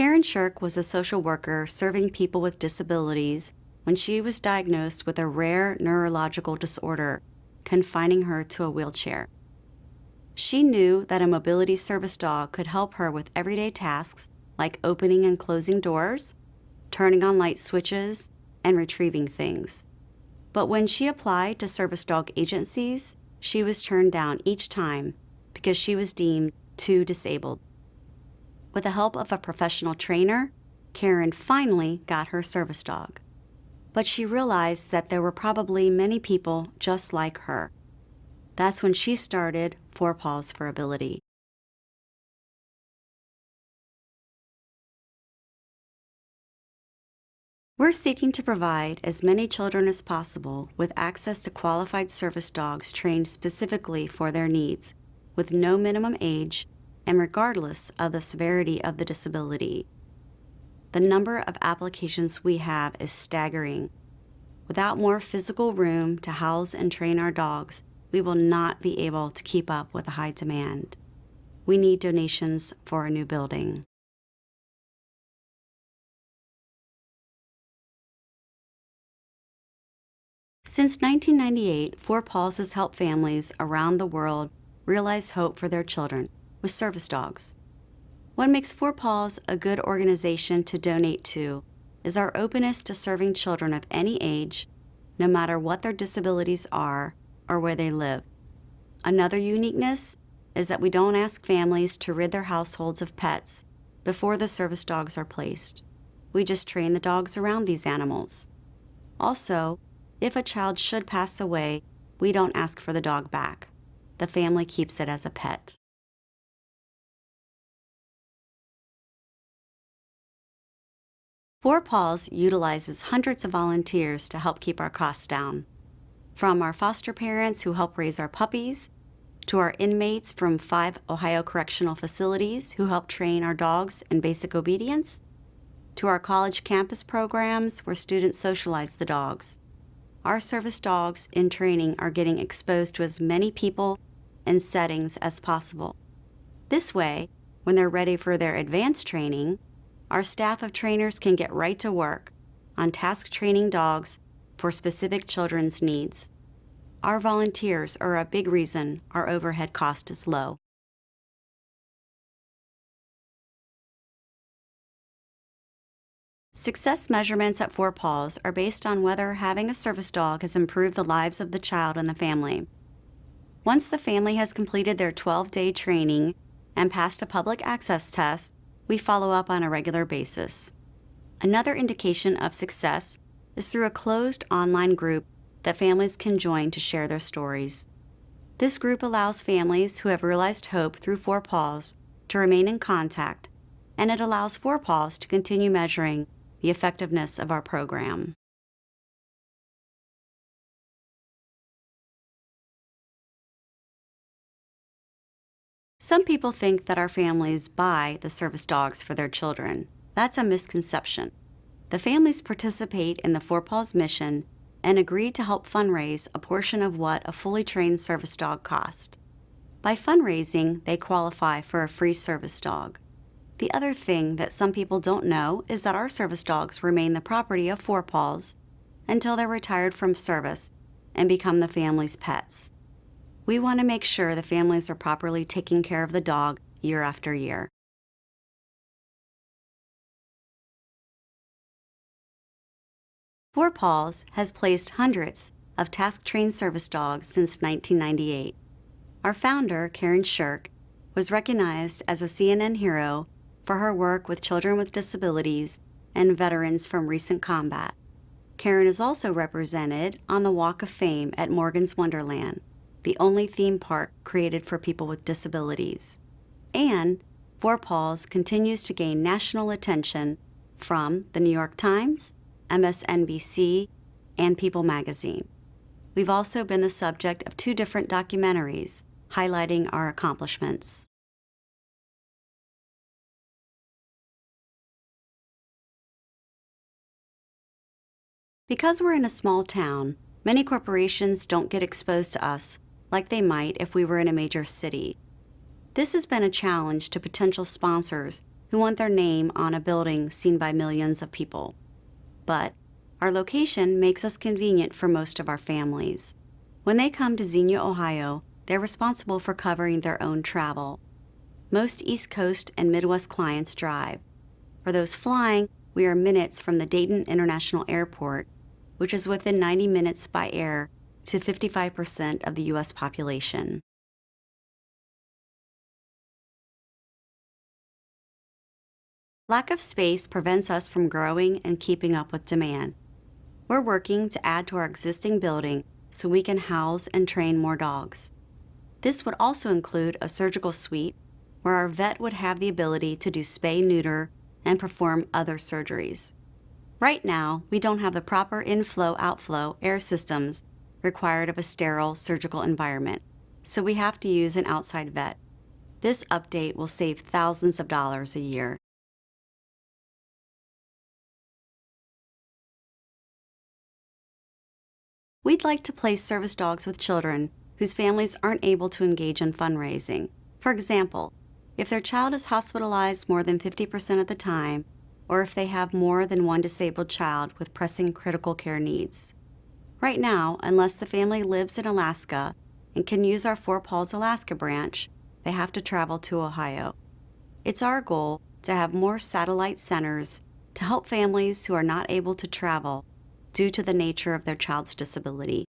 Karen Shirk was a social worker serving people with disabilities when she was diagnosed with a rare neurological disorder, confining her to a wheelchair. She knew that a mobility service dog could help her with everyday tasks like opening and closing doors, turning on light switches, and retrieving things. But when she applied to service dog agencies, she was turned down each time because she was deemed too disabled. With the help of a professional trainer, Karen finally got her service dog. But she realized that there were probably many people just like her. That's when she started Paws for Ability. We're seeking to provide as many children as possible with access to qualified service dogs trained specifically for their needs, with no minimum age and regardless of the severity of the disability. The number of applications we have is staggering. Without more physical room to house and train our dogs, we will not be able to keep up with the high demand. We need donations for a new building. Since 1998, Paws has helped families around the world realize hope for their children with service dogs. What makes Paws a good organization to donate to is our openness to serving children of any age, no matter what their disabilities are or where they live. Another uniqueness is that we don't ask families to rid their households of pets before the service dogs are placed. We just train the dogs around these animals. Also, if a child should pass away, we don't ask for the dog back. The family keeps it as a pet. Paws utilizes hundreds of volunteers to help keep our costs down. From our foster parents who help raise our puppies, to our inmates from 5 Ohio correctional facilities who help train our dogs in basic obedience, to our college campus programs where students socialize the dogs. Our service dogs in training are getting exposed to as many people and settings as possible. This way, when they're ready for their advanced training, our staff of trainers can get right to work on task training dogs for specific children's needs. Our volunteers are a big reason our overhead cost is low. Success measurements at Paws are based on whether having a service dog has improved the lives of the child and the family. Once the family has completed their 12-day training and passed a public access test, we follow up on a regular basis. Another indication of success is through a closed online group that families can join to share their stories. This group allows families who have realized hope through Paws to remain in contact, and it allows Paws to continue measuring the effectiveness of our program. Some people think that our families buy the service dogs for their children. That's a misconception. The families participate in the Paws mission and agree to help fundraise a portion of what a fully trained service dog costs. By fundraising, they qualify for a free service dog. The other thing that some people don't know is that our service dogs remain the property of Paws until they're retired from service and become the family's pets. We want to make sure the families are properly taking care of the dog year after year. Paws has placed hundreds of task-trained service dogs since 1998. Our founder, Karen Shirk, was recognized as a CNN hero for her work with children with disabilities and veterans from recent combat. Karen is also represented on the Walk of Fame at Morgan's Wonderland, the only theme park created for people with disabilities. And Paws continues to gain national attention from the New York Times, MSNBC, and People magazine. We've also been the subject of 2 different documentaries highlighting our accomplishments. Because we're in a small town, many corporations don't get exposed to us like they might if we were in a major city. This has been a challenge to potential sponsors who want their name on a building seen by millions of people. But our location makes us convenient for most of our families. When they come to Xenia, Ohio, they're responsible for covering their own travel. Most East Coast and Midwest clients drive. For those flying, we are minutes from the Dayton International Airport, which is within 90 minutes by air to 55% of the U.S. population. Lack of space prevents us from growing and keeping up with demand. We're working to add to our existing building so we can house and train more dogs. This would also include a surgical suite where our vet would have the ability to do spay-neuter and perform other surgeries. Right now, we don't have the proper inflow-outflow air systems required of a sterile surgical environment, so we have to use an outside vet. This update will save thousands of dollars a year. We'd like to place service dogs with children whose families aren't able to engage in fundraising. For example, if their child is hospitalized more than 50% of the time, or if they have more than one disabled child with pressing critical care needs. Right now, unless the family lives in Alaska and can use our Paws Alaska branch, they have to travel to Ohio. It's our goal to have more satellite centers to help families who are not able to travel due to the nature of their child's disability.